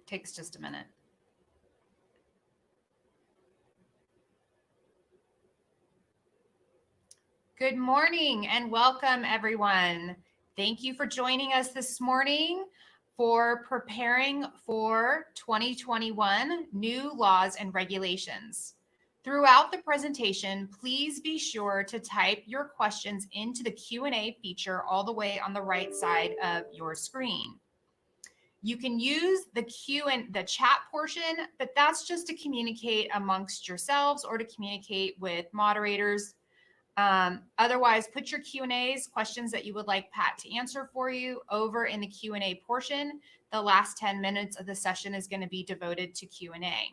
takes just a minute. Good morning and welcome, everyone. Thank you for joining us this morning for preparing for 2021 new laws and regulations. Throughout the presentation, please be sure to type your questions into the Q&A feature all the way on the right side of your screen. You can use the the chat portion, but that's just to communicate amongst yourselves or to communicate with moderators. Otherwise, put your Q&As, questions that you would like Pat to answer for you, over in the Q&A portion. The last 10 minutes of the session is going to be devoted to Q&A.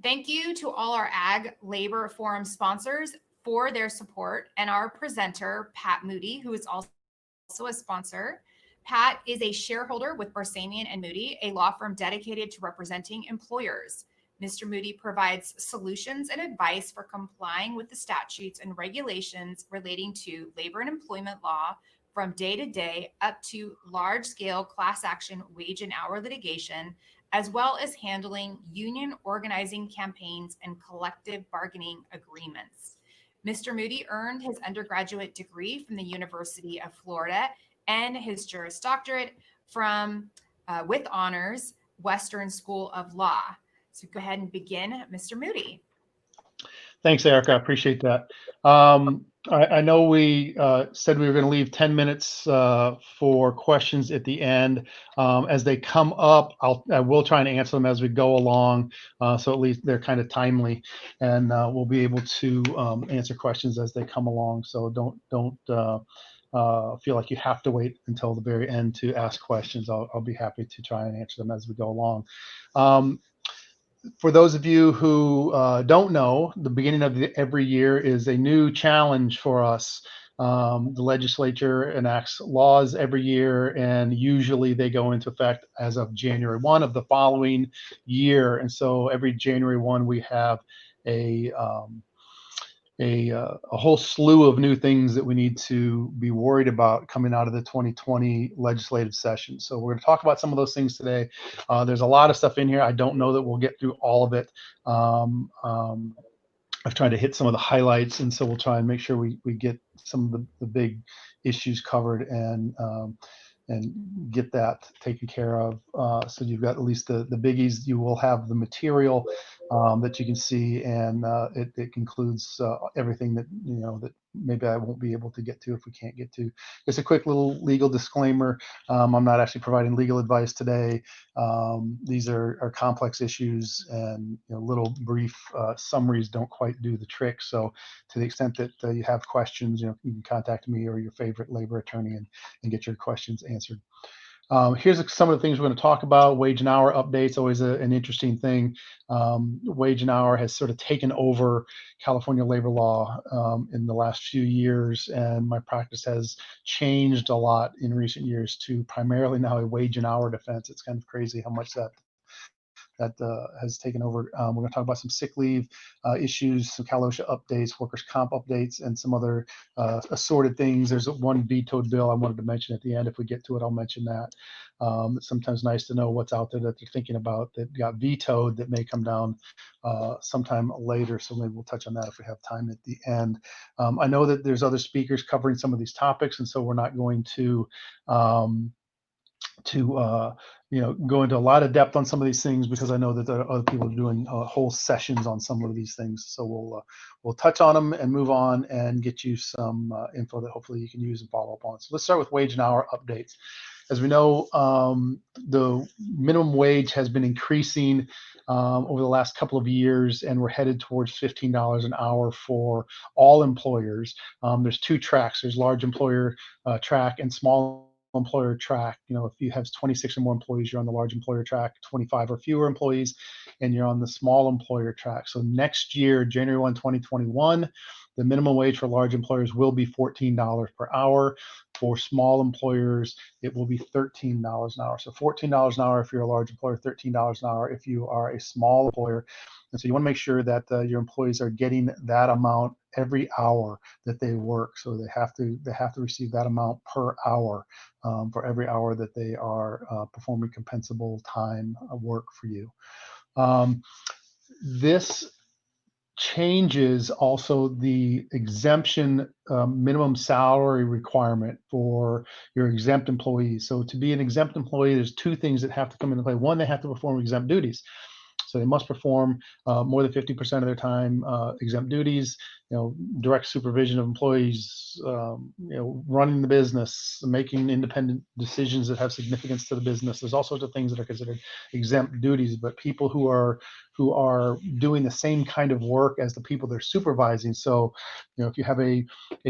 Thank you to all our Ag Labor Forum sponsors for their support, and our presenter, Pat Moody, who is also a sponsor. Pat is a shareholder with Barsamian and Moody, a law firm dedicated to representing employers. Mr. Moody provides solutions and advice for complying with the statutes and regulations relating to labor and employment law from day to day up to large-scale class action wage and hour litigation, as well as handling union organizing campaigns and collective bargaining agreements. Mr. Moody earned his undergraduate degree from the University of Florida and his Juris Doctorate from, with honors, Western School of Law. So go ahead and begin, Mr. Moody. Thanks, Erica. I appreciate that. I know we said we were going to leave 10 minutes for questions at the end. As they come up, I will try and answer them as we go along, so at least they're kind of timely, and we'll be able to answer questions as they come along. So don't feel like you have to wait until the very end to ask questions. I'll be happy to try and answer them as we go along. For those of you who don't know, the beginning of every year is a new challenge for us. The legislature enacts laws every year, and usually they go into effect as of January 1 of the following year. And so every January 1, we have a whole slew of new things that we need to be worried about coming out of the 2020 legislative session. So we're going to talk about some of those things today. There's a lot of stuff in here. I don't know that we'll get through all of it. I've tried to hit some of the highlights, and so we'll try and make sure we get some of the big issues covered and get that taken care of. So you've got at least the biggies. You will have the material that you can see, and it includes everything that that maybe I won't be able to get to if we can't get to. Just a quick little legal disclaimer. I'm not actually providing legal advice today. These are complex issues, and little brief summaries don't quite do the trick. So to the extent that you have questions, you can contact me or your favorite labor attorney and get your questions answered. Here's some of the things we're going to talk about. Wage and hour updates, always an interesting thing. Wage and hour has sort of taken over California labor law in the last few years, and my practice has changed a lot in recent years to primarily now a wage and hour defense. It's kind of crazy how much that has taken over. We're going to talk about some sick leave issues, some CalOSHA updates, workers' comp updates, and some other assorted things. There's one vetoed bill I wanted to mention at the end. If we get to it, I'll mention that. It's sometimes nice to know what's out there that they're thinking about that got vetoed that may come down sometime later. So maybe we'll touch on that if we have time at the end. I know that there's other speakers covering some of these topics, and so we're not going to go into a lot of depth on some of these things because I know that there are other people doing whole sessions on some of these things. So we'll touch on them and move on and get you some info that hopefully you can use and follow up on. So let's start with wage and hour updates. As we know, the minimum wage has been increasing over the last couple of years, and we're headed towards $15 an hour for all employers. There's two tracks. There's large employer track and small employer track. If you have 26 or more employees, you're on the large employer track, 25 or fewer employees, and you're on the small employer track. So next year, January 1, 2021, the minimum wage for large employers will be $14 per hour. For small employers, it will be $13 an hour. So $14 an hour if you're a large employer, $13 an hour if you are a small employer. And so you want to make sure that your employees are getting that amount every hour that they work. So they have to receive that amount per hour for every hour that they are performing compensable time work for you. This changes also the exemption minimum salary requirement for your exempt employees. So to be an exempt employee, there's two things that have to come into play. One, they have to perform exempt duties. So they must perform more than 50% of their time exempt duties, direct supervision of employees, running the business, making independent decisions that have significance to the business. There's all sorts of things that are considered exempt duties, but people who are doing the same kind of work as the people they're supervising. So, if you have a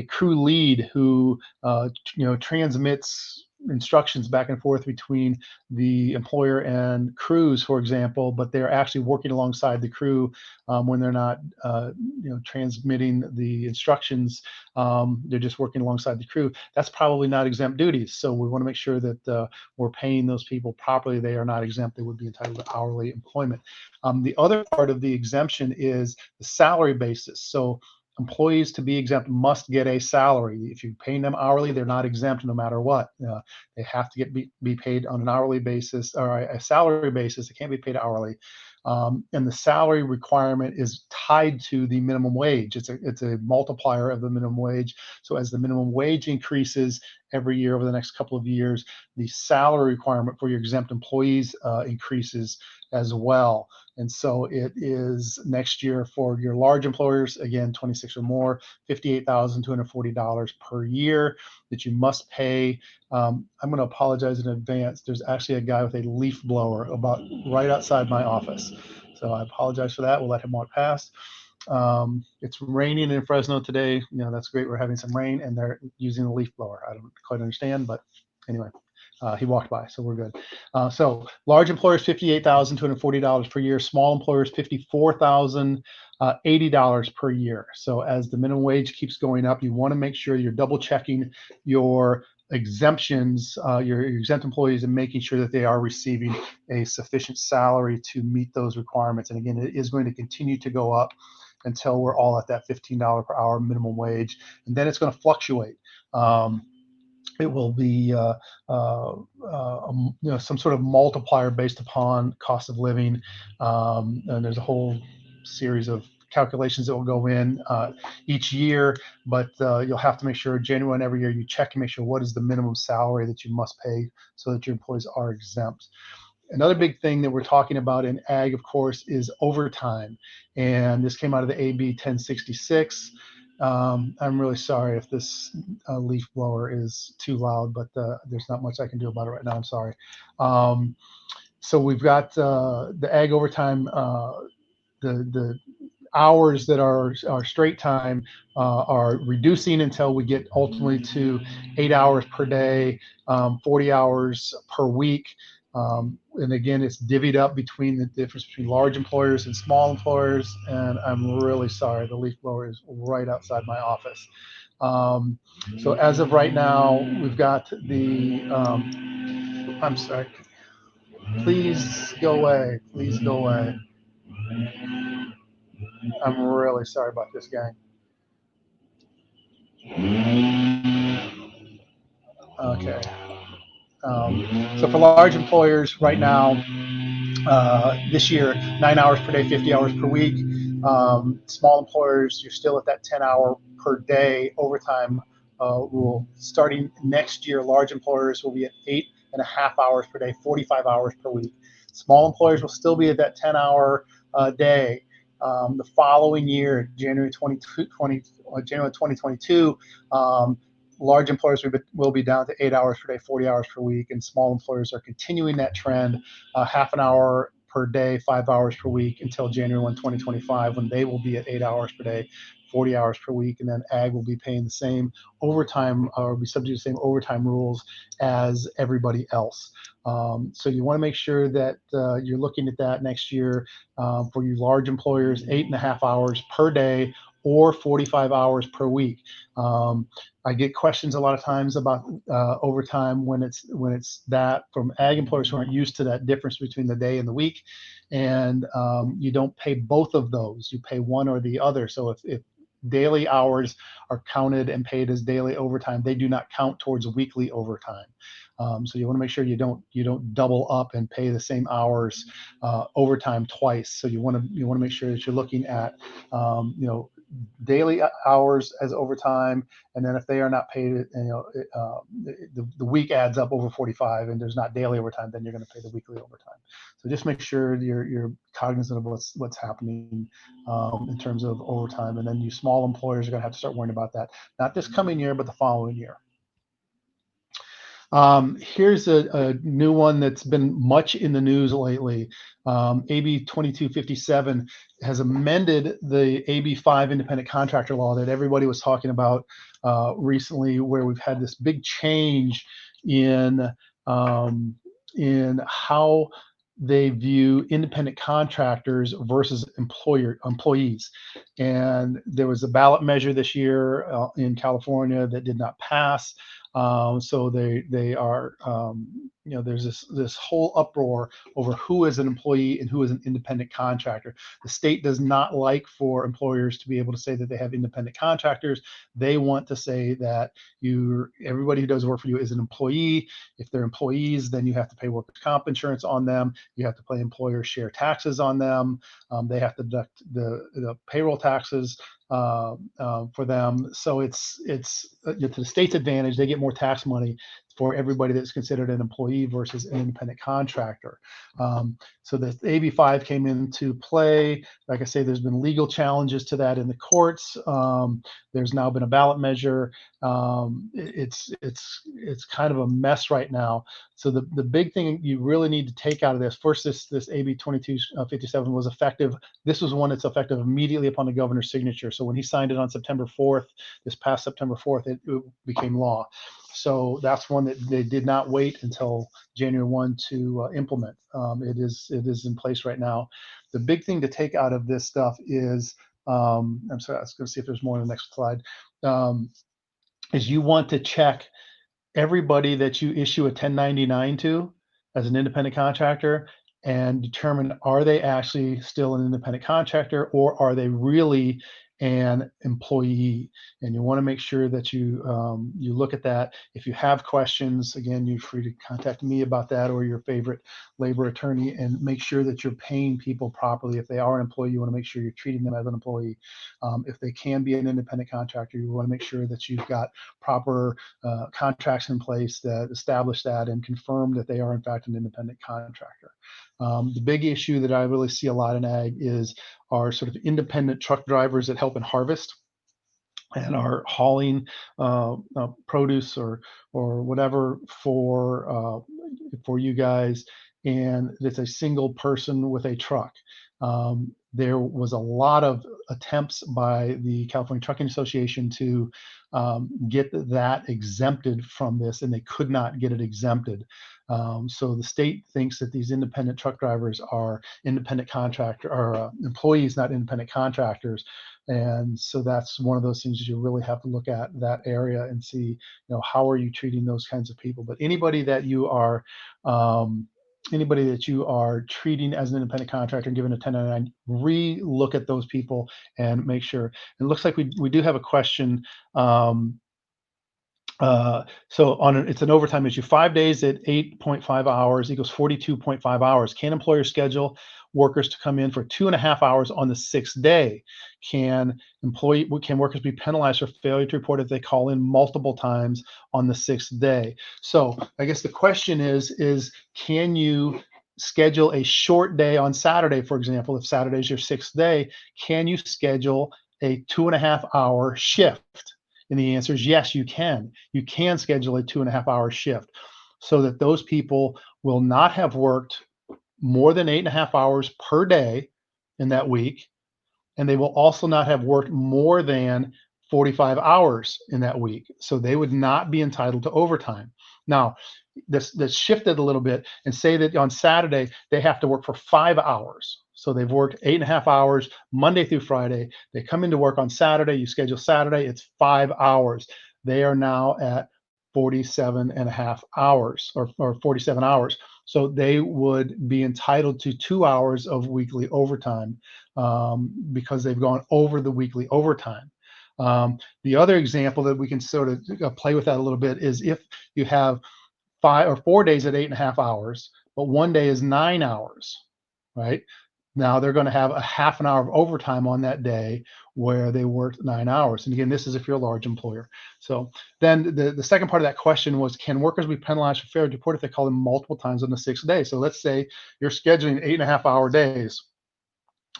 crew lead who transmits instructions back and forth between the employer and crews, for example, but they're actually working alongside the crew when they're not, transmitting the instructions. They're just working alongside the crew. That's probably not exempt duties. So we want to make sure that we're paying those people properly. They are not exempt. They would be entitled to hourly employment. The other part of the exemption is the salary basis. So employees to be exempt must get a salary. If you're paying them hourly, they're not exempt no matter what. They have to be paid on an hourly basis or a salary basis. They can't be paid hourly. And the salary requirement is tied to the minimum wage. It's a multiplier of the minimum wage. So as the minimum wage increases every year over the next couple of years, the salary requirement for your exempt employees increases as well. And so it is next year for your large employers, again, 26 or more, $58,240 per year that you must pay. I'm going to apologize in advance. There's actually a guy with a leaf blower about right outside my office. So I apologize for that. We'll let him walk past. It's raining in Fresno today. That's great. We're having some rain and they're using a leaf blower. I don't quite understand, but anyway. He walked by, so we're good. So large employers, $58,240 per year. Small employers, $54,080 per year. So as the minimum wage keeps going up, you want to make sure you're double checking your exemptions, your exempt employees, and making sure that they are receiving a sufficient salary to meet those requirements. And again, it is going to continue to go up until we're all at that $15 per hour minimum wage, and then it's going to fluctuate. It will be some sort of multiplier based upon cost of living, and there's a whole series of calculations that will go in each year, but you'll have to make sure January and every year you check and make sure what is the minimum salary that you must pay so that your employees are exempt. Another big thing that we're talking about in ag, of course, is overtime, and this came out of the AB 1066. I'm really sorry if this leaf blower is too loud, but there's not much I can do about it right now. I'm sorry. So we've got the ag overtime, the hours that are straight time are reducing until we get ultimately to 8 hours per day, 40 hours per week. And again, it's divvied up between the difference between large employers and small employers. And I'm really sorry, the leaf blower is right outside my office. So as of right now, we've got the, I'm sorry, please go away, please go away. I'm really sorry about this, gang. Okay. So for large employers right now, this year, 9 hours per day, 50 hours per week. Small employers, you're still at that 10-hour per day overtime rule. Starting next year, large employers will be at 8.5 hours per day, 45 hours per week. Small employers will still be at that 10-hour day. The following year, January 2022, large employers will be down to 8 hours per day, 40 hours per week, and small employers are continuing that trend, half an hour per day, 5 hours per week until January 1, 2025, when they will be at 8 hours per day, 40 hours per week, and then ag will be paying the same overtime or be subject to the same overtime rules as everybody else. So you want to make sure that you're looking at that next year for you large employers, 8.5 hours per day or 45 hours per week. I get questions a lot of times about overtime when it's that from ag employers who aren't used to that difference between the day and the week, and you don't pay both of those. You pay one or the other. So if daily hours are counted and paid as daily overtime, they do not count towards weekly overtime. So you want to make sure you don't double up and pay the same hours overtime twice. So you want to make sure that you're looking at daily hours as overtime, and then if they are not paid, the week adds up over 45, and there's not daily overtime, then you're going to pay the weekly overtime. So just make sure you're cognizant of what's happening in terms of overtime, and then you small employers are going to have to start worrying about that, not this coming year, but the following year. Here's a new one that's been much in the news lately. AB 2257 has amended the AB 5 independent contractor law that everybody was talking about recently, where we've had this big change in how they view independent contractors versus employees. And there was a ballot measure this year in California that did not pass. So they are, there's this whole uproar over who is an employee and who is an independent contractor. The state does not like for employers to be able to say that they have independent contractors. They want to say that everybody who does work for you is an employee. If they're employees, then you have to pay workers' comp insurance on them. You have to pay employer share taxes on them. They have to deduct the payroll taxes for them. So it's to the state's advantage. They get more tax money for everybody that's considered an employee versus an independent contractor. So the AB 5 came into play. Like I say, there's been legal challenges to that in the courts. There's now been a ballot measure. It's kind of a mess right now. So the big thing you really need to take out of this, first, this AB 2257 was effective. This was one that's effective immediately upon the governor's signature. So when he signed it on September 4th, this past September 4th, it became law. So that's one that they did not wait until January 1 to implement. It is in place right now. The big thing to take out of this stuff is, I'm sorry, I was going to see if there's more on the next slide, is you want to check everybody that you issue a 1099 to as an independent contractor and determine, are they actually still an independent contractor, or are they really an employee? And you want to make sure that you look at that. If you have questions, again, you're free to contact me about that or your favorite labor attorney, and make sure that you're paying people properly. If they are an employee, you want to make sure you're treating them as an employee. If they can be an independent contractor, you want to make sure that you've got proper contracts in place that establish that and confirm that they are in fact an independent contractor. The big issue that I really see a lot in ag are sort of independent truck drivers that help in harvest and are hauling produce or whatever for you guys, and it's a single person with a truck. There was a lot of attempts by the California Trucking Association to get that exempted from this, and they could not get it exempted. So the state thinks that these independent truck drivers are independent contractor or employees, not independent contractors. And so that's one of those things that you really have to look at that area and see, how are you treating those kinds of people? But anybody that you are treating as an independent contractor and given a 1099, re-look at those people and make sure. It looks like we do have a question. It's an overtime issue. 5 days at 8.5 hours equals 42.5 hours. Can employers schedule workers to come in for 2.5 hours on the 6th day? Can workers be penalized for failure to report if they call in multiple times on the 6th day? So I guess the question is can you schedule a short day on Saturday, for example? If Saturday is your 6th day, can you schedule a 2.5 hour shift? And the answer is yes, you can. You can schedule a 2.5 hour shift so that those people will not have worked more than 8.5 hours per day in that week. And they will also not have worked more than 45 hours in that week. So they would not be entitled to overtime. Now, this shifted a little bit and say that on Saturday, they have to work for 5 hours. So they've worked 8.5 hours Monday through Friday. They come into work on Saturday. You schedule Saturday, it's 5 hours. They are now at 47.5 hours or 47 hours. So they would be entitled to 2 hours of weekly overtime because they've gone over the weekly overtime. The other example that we can sort of play with that a little bit is if you have 5 or 4 days at 8.5 hours, but one day is 9 hours, right? Now they're going to have a half an hour of overtime on that day where they worked 9 hours. And again, this is if you're a large employer. So then the second part of that question was, can workers be penalized for failure to report if they call them multiple times on the 6th day? So let's say you're scheduling 8.5 hour days.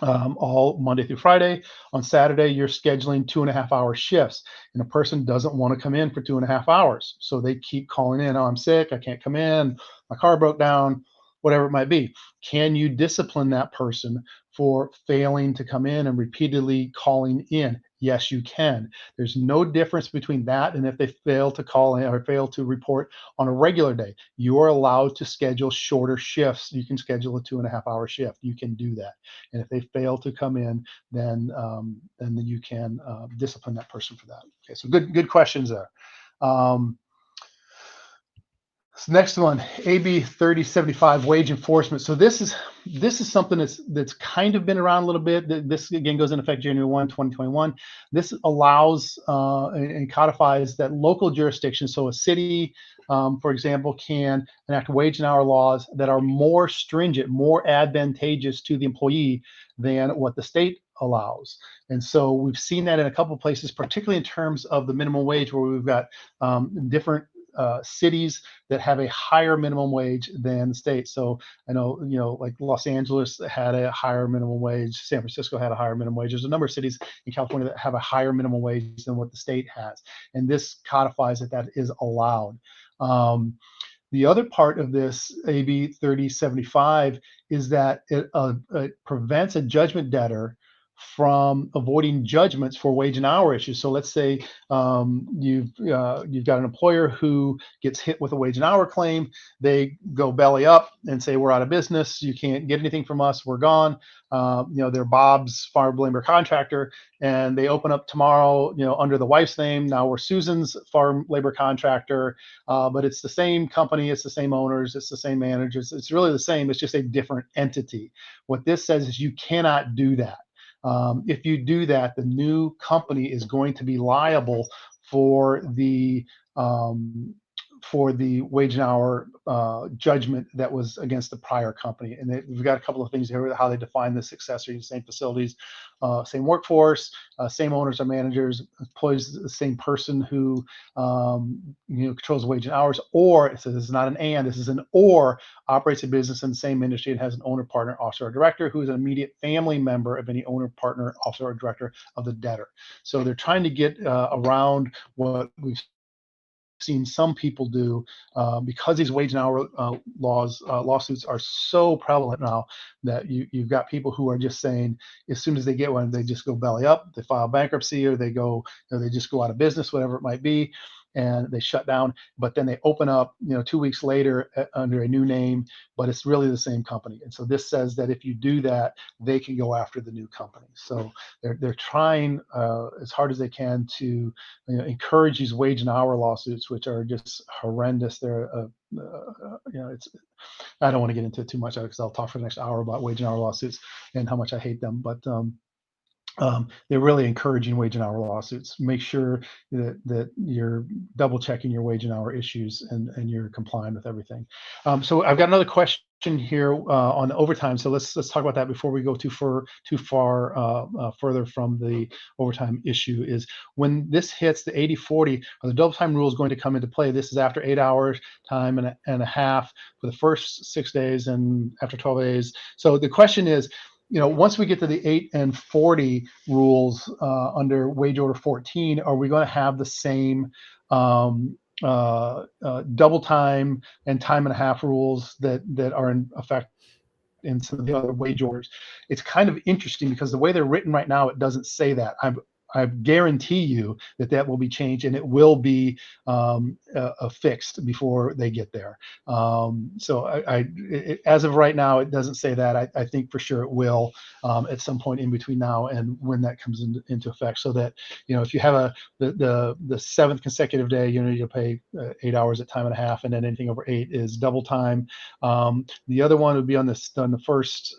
All Monday through Friday. On Saturday, you're scheduling 2.5 hour shifts, and a person doesn't want to come in for 2.5 hours. So they keep calling in, oh, I'm sick, I can't come in, my car broke down, whatever it might be. Can you discipline that person for failing to come in and repeatedly calling in? Yes, you can. There's no difference between that and if they fail to call in or fail to report on a regular day. You are allowed to schedule shorter shifts. You can schedule a 2.5 hour shift. You can do that. And if they fail to come in, then you can discipline that person for that. Okay, so good questions there. So next one, AB 3075, wage enforcement. So this is something that's kind of been around a little bit. This again goes into effect January 1, 2021. This allows and codifies that local jurisdictions, so a city, for example, can enact wage and hour laws that are more stringent, more advantageous to the employee than what the state allows. And so we've seen that in a couple of places, particularly in terms of the minimum wage, where we've got different cities that have a higher minimum wage than the state. So I know, like Los Angeles had a higher minimum wage, San Francisco had a higher minimum wage. There's a number of cities in California that have a higher minimum wage than what the state has. And this codifies that is allowed. The other part of this AB 3075 is that it prevents a judgment debtor from avoiding judgments for wage and hour issues. So let's say you've got an employer who gets hit with a wage and hour claim. They go belly up and say, we're out of business. You can't get anything from us. We're gone. They're Bob's farm labor contractor, and they open up tomorrow, under the wife's name. Now we're Susan's farm labor contractor, but it's the same company. It's the same owners. It's the same managers. It's really the same. It's just a different entity. What this says is you cannot do that. If you do that, the new company is going to be liable for the wage and hour judgment that was against the prior company. And we've got a couple of things here, how they define the successor: same facilities, same workforce, same owners or managers, employs the same person who controls wage and hours, or it says this is not an and, this is an or, operates a business in the same industry and has an owner, partner, officer, or director who is an immediate family member of any owner, partner, officer, or director of the debtor. So they're trying to get around what we've seen some people do because these wage and hour lawsuits are so prevalent now, that you've got people who are just saying as soon as they get one, they just go belly up, they file bankruptcy, or they go, they just go out of business, whatever it might be, and they shut down. But then they open up, 2 weeks later under a new name, but it's really the same company. And so this says that if you do that, they can go after the new company. So they're trying as hard as they can to encourage these wage and hour lawsuits, which are just horrendous. They're it's, I don't want to get into it too much because I'll talk for the next hour about wage and hour lawsuits and how much I hate them. But they're really encouraging wage and hour lawsuits. Make sure that you're double checking your wage and hour issues and you're complying with everything. So I've got another question here on overtime. So let's talk about that before we go too far further from the overtime issue. Is when this hits the 80/40, are the double time rules going to come into play? This is after 8 hours time and a half for the first 6 days and after 12 days. So the question is, once we get to the 8 and 40 rules under wage order 14, are we going to have the same double time and time and a half rules that are in effect in some of the other wage orders? It's kind of interesting because the way they're written right now, it doesn't say that. I guarantee you that will be changed, and it will be fixed before they get there. So as of right now, it doesn't say that. I think for sure it will at some point in between now and when that comes into effect, so that, if you have the 7th consecutive day, you'll pay 8 hours at time and a half, and then anything over 8 is double time. The other one would be on the first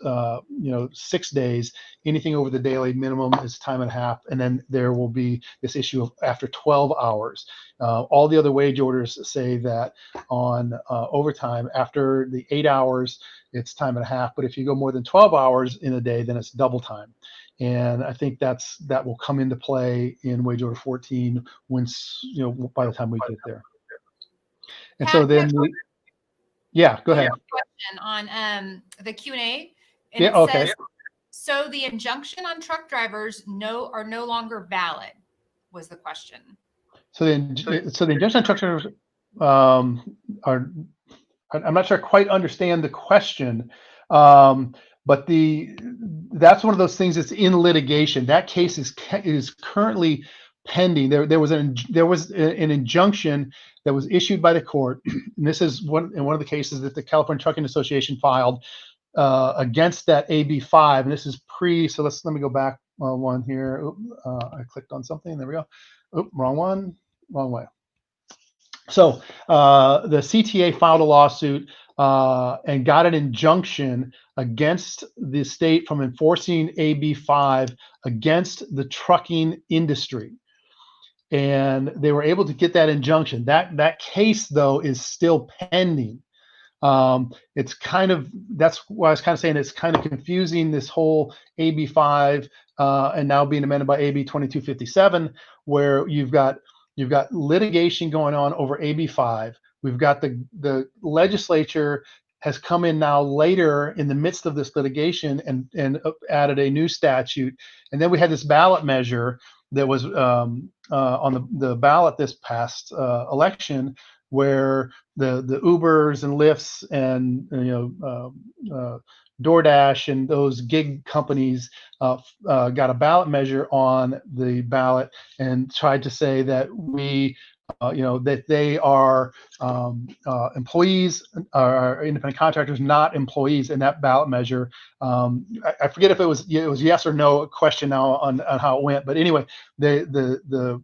6 days. Anything over the daily minimum is time and a half, and then there will be this issue of after 12 hours. All the other wage orders say that on overtime after the 8 hours, it's time and a half. But if you go more than 12 hours in a day, then it's double time. And I think that will come into play in wage order 14 once, by the time we get there. And so then yeah, go ahead. Question on the Q&A. And yeah, it okay. says, so the injunction on truck drivers are no longer valid, was the question. So the injunction on truck drivers are, I'm not sure I quite understand the question, but that's one of those things that's in litigation. That case is currently pending. There was an injunction that was issued by the court, and this is one of the cases that the California Trucking Association filed against that AB5, and this is so let me go back one here. I clicked on something. There we go. Wrong way. So the CTA filed a lawsuit and got an injunction against the state from enforcing AB5 against the trucking industry. And they were able to get that injunction. That case, though, is still pending. That's why I was kind of saying it's kind of confusing, this whole AB5 and now being amended by AB 2257, where you've got litigation going on over AB5. We've got the legislature has come in now later in the midst of this litigation and added a new statute. And then we had this ballot measure that was on the ballot this past election, where the Ubers and Lyfts and DoorDash and those gig companies got a ballot measure on the ballot and tried to say that that they are employees, are independent contractors, not employees in that ballot measure. I forget if it was yes or no question now on how it went, but anyway, the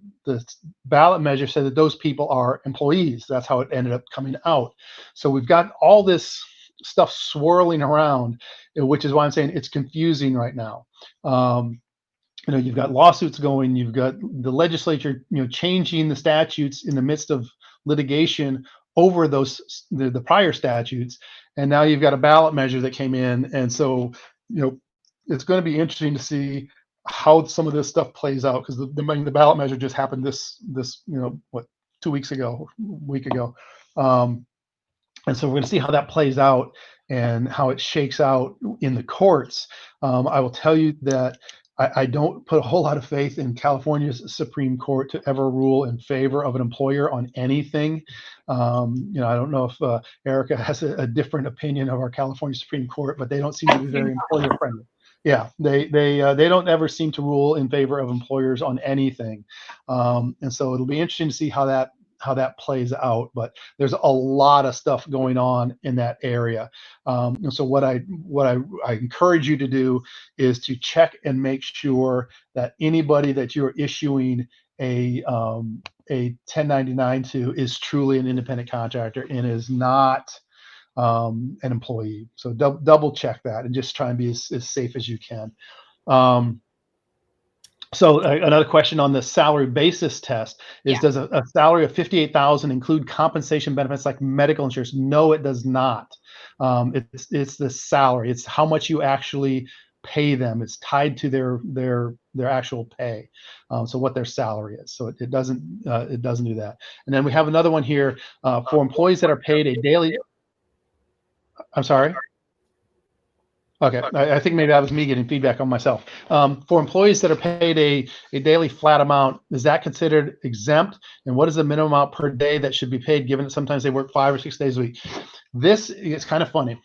ballot measure said that those people are employees. That's how it ended up coming out. So we've got all this stuff swirling around, which is why I'm saying it's confusing right now. You've got lawsuits going, you've got the legislature, changing the statutes in the midst of litigation over the prior statutes, and now you've got a ballot measure that came in, and so it's going to be interesting to see how some of this stuff plays out, because the ballot measure just happened this 2 weeks ago, week ago, and so we're going to see how that plays out and how it shakes out in the courts. I will tell you that I don't put a whole lot of faith in California's Supreme Court to ever rule in favor of an employer on anything. I don't know if Erica has a different opinion of our California Supreme Court, but they don't seem to be very employer friendly. Yeah, they don't ever seem to rule in favor of employers on anything, and so it'll be interesting to see how that plays out. But there's a lot of stuff going on in that area. And so what I encourage you to do is to check and make sure that anybody that you're issuing a 1099 to is truly an independent contractor and is not an employee. So double check that and just try and be as safe as you can. So another question on the salary basis test is, does a salary of $58,000 include compensation benefits like medical insurance? No, it does not. It's the salary. It's how much you actually pay them. It's tied to their actual pay. So what their salary is. So it doesn't do that. And then we have another one here for employees that are paid a daily. I'm sorry. Okay, I think maybe that was me getting feedback on myself. For employees that are paid a daily flat amount, is that considered exempt? And what is the minimum amount per day that should be paid, given that sometimes they work 5 or 6 days a week? This is kind of funny.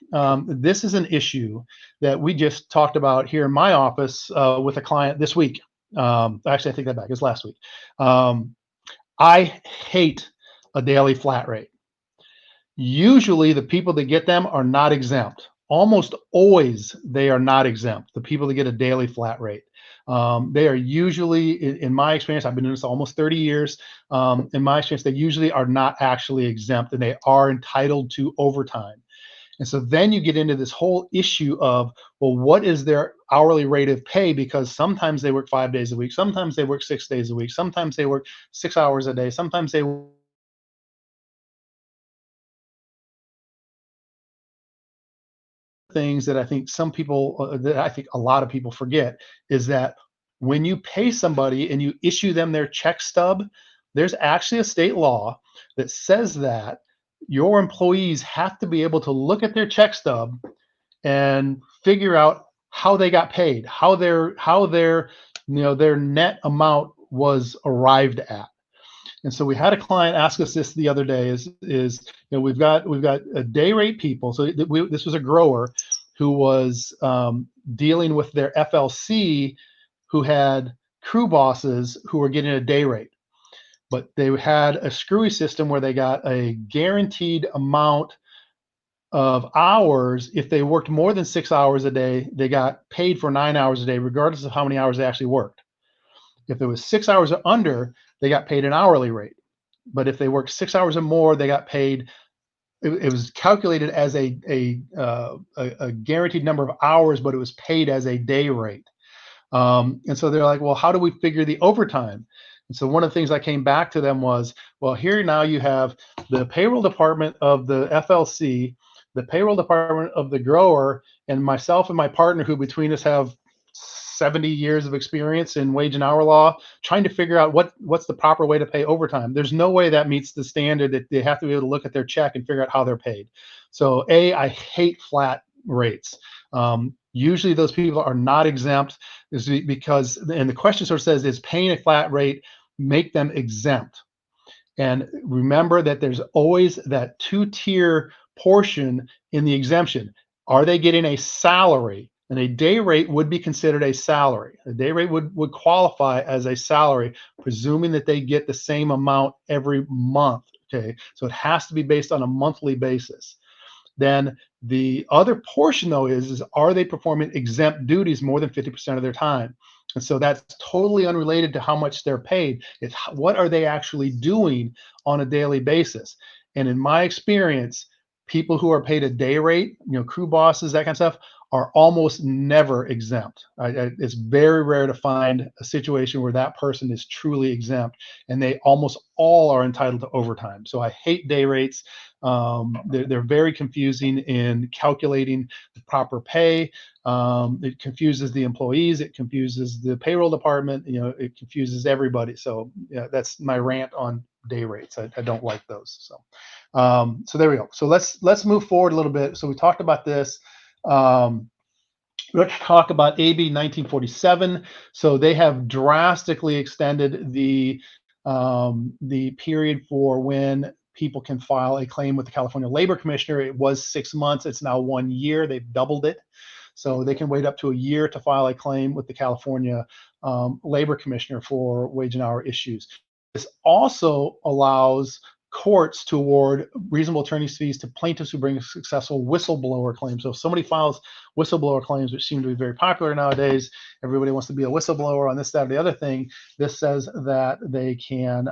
This is an issue that we just talked about here in my office with a client this week. Actually, I take that back. It was last week. I hate a daily flat rate. Usually the people that get them are not exempt. Almost always they are not exempt, the people that get a daily flat rate. They are usually, in my experience, I've been doing this almost 30 years. In my experience, they usually are not actually exempt, and they are entitled to overtime. And so then you get into this whole issue of, well, what is their hourly rate of pay? Because sometimes they work 5 days a week, sometimes they work 6 days a week, sometimes they work 6 hours a day, sometimes they things that I think some people, that I think a lot of people forget, is that when you pay somebody and you issue them their check stub, there's actually a state law that says that your employees have to be able to look at their check stub and figure out how they got paid, how their their net amount was arrived at. And so we had a client ask us this the other day: we've got a day rate people. So this was a grower who was dealing with their FLC, who had crew bosses who were getting a day rate, but they had a screwy system where they got a guaranteed amount of hours. If they worked more than 6 hours a day, they got paid for 9 hours a day, regardless of how many hours they actually worked. If it was 6 hours or under, they got paid an hourly rate. But if they worked 6 hours or more, they got paid. It was calculated as a guaranteed number of hours, but it was paid as a day rate. And so they're like, well, how do we figure the overtime? And so one of the things I came back to them was, well, here now you have the payroll department of the FLC, the payroll department of the grower, and myself and my partner, who between us have 70 years of experience in wage and hour law, trying to figure out what's the proper way to pay overtime. There's no way that meets the standard that they have to be able to look at their check and figure out how they're paid. So I hate flat rates. Usually those people are not exempt, is because, and the question sort of says, is paying a flat rate make them exempt? And remember that there's always that two-tier portion in the exemption. Are they getting a salary? And a day rate would be considered a salary. A day rate would qualify as a salary, presuming that they get the same amount every month. Okay, so it has to be based on a monthly basis. Then the other portion, though, is are they performing exempt duties more than 50% of their time? And so that's totally unrelated to how much they're paid. It's what are they actually doing on a daily basis? And in my experience, people who are paid a day rate, crew bosses, that kind of stuff, are almost never exempt. It's very rare to find a situation where that person is truly exempt, and they almost all are entitled to overtime. So I hate day rates. They're very confusing in calculating the proper pay. It confuses the employees. It confuses the payroll department. It confuses everybody. So that's my rant on day rates. I don't like those. So there we go. So let's move forward a little bit. So we talked about this. Let's talk about AB 1947. So they have drastically extended the period for when people can file a claim with the California Labor Commissioner. It was 6 months. It's now 1 year. They've doubled it. So they can wait up to a year to file a claim with the California Labor Commissioner for wage and hour issues. This also allows courts to award reasonable attorney's fees to plaintiffs who bring a successful whistleblower claim. So if somebody files whistleblower claims, which seem to be very popular nowadays, everybody wants to be a whistleblower on this, that, or the other thing. This says that they can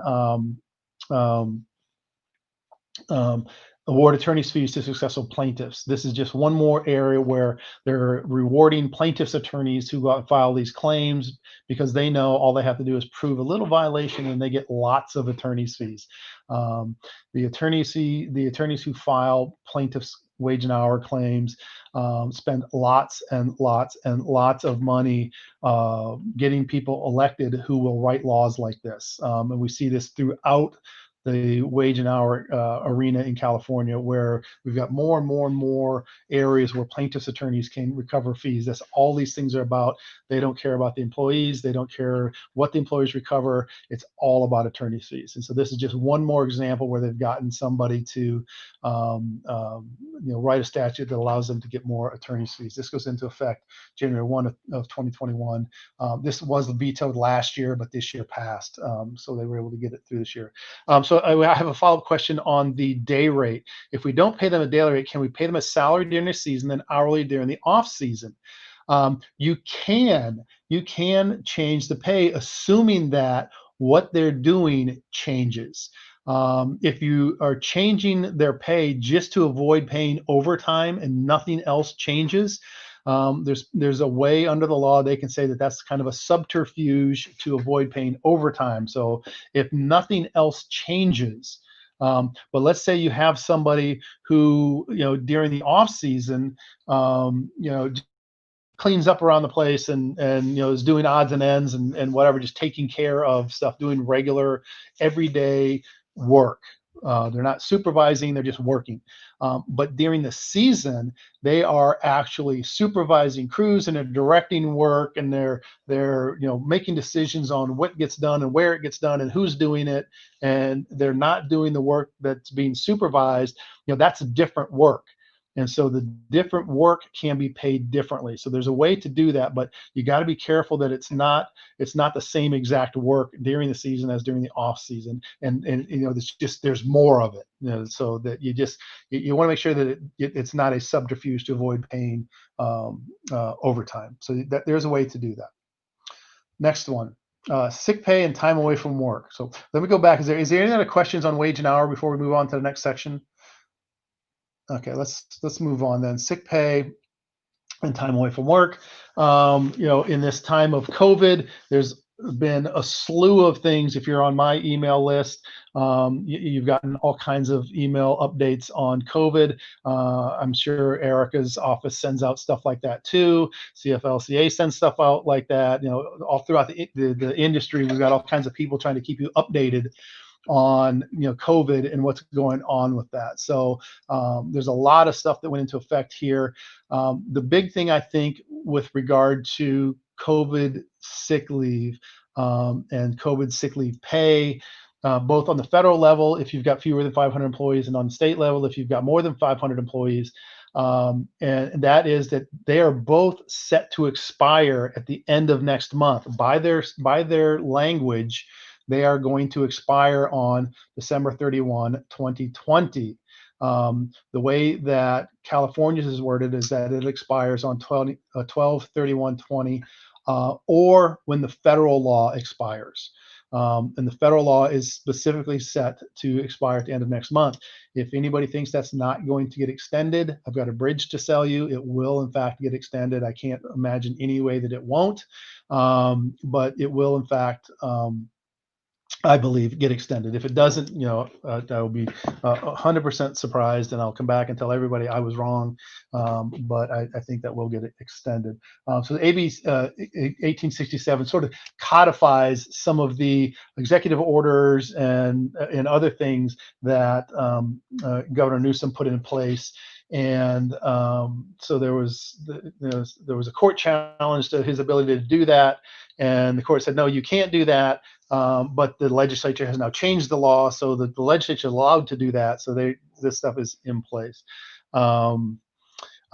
award attorney's fees to successful plaintiffs. This is just one more area where they're rewarding plaintiffs' attorneys who go out and file these claims, because they know all they have to do is prove a little violation and they get lots of attorney's fees. The attorneys who file plaintiffs' wage and hour claims spend lots and lots and lots of money getting people elected who will write laws like this. And we see this throughout the wage and hour arena in California, where we've got more and more and more areas where plaintiffs' attorneys can recover fees. That's all these things are about. They don't care about the employees. They don't care what the employees recover. It's all about attorney's fees. And so this is just one more example where they've gotten somebody to write a statute that allows them to get more attorney's fees. This goes into effect January 1 of 2021. This was vetoed last year, but this year passed, so they were able to get it through this year. So I have a follow-up question on the day rate. If we don't pay them a daily rate, can we pay them a salary during the season, then hourly during the off season? You can change the pay, assuming that what they're doing changes. If you are changing their pay just to avoid paying overtime and nothing else changes, there's a way under the law they can say that that's kind of a subterfuge to avoid paying overtime. So if nothing else changes, but let's say you have somebody who, during the off season, cleans up around the place and is doing odds and ends and whatever, just taking care of stuff, doing regular everyday work. They're not supervising, they're just working. But during the season, they are actually supervising crews and they're directing work, and they're making decisions on what gets done and where it gets done and who's doing it, and they're not doing the work that's being supervised. That's different work. And so the different work can be paid differently. So there's a way to do that, but you got to be careful that it's not the same exact work during the season as during the off season. And there's more of it. So that you want to make sure that it's not a subterfuge to avoid paying overtime. So there's a way to do that. Next one. Sick pay and time away from work. So let me go back. Is there any other questions on wage and hour before we move on to the next section? Okay, let's move on then. Sick pay and time away from work. In this time of COVID, there's been a slew of things. If you're on my email list, you've gotten all kinds of email updates on COVID. I'm sure Erica's office sends out stuff like that too. CFLCA sends stuff out like that. All throughout the industry, we've got all kinds of people trying to keep you updated on COVID and what's going on with that. So there's a lot of stuff that went into effect here. The big thing, I think, with regard to COVID sick leave and COVID sick leave pay, both on the federal level, if you've got fewer than 500 employees, and on the state level, if you've got more than 500 employees, and that is that they are both set to expire at the end of next month. By their language, they are going to expire on December 31, 2020. The way that California's is worded is that it expires on 12/31/20, or when the federal law expires. And the federal law is specifically set to expire at the end of next month. If anybody thinks that's not going to get extended, I've got a bridge to sell you. It will, in fact, get extended. I can't imagine any way that it won't, but it will, in fact, I believe, get extended. If it doesn't, I will be 100% surprised, and I'll come back and tell everybody I was wrong. But I think that will get extended. So AB 1867 sort of codifies some of the executive orders and other things that Governor Newsom put in place. And so there was a court challenge to his ability to do that, and the court said, no, you can't do that. But the legislature has now changed the law so that the legislature is allowed to do that. So this stuff is in place.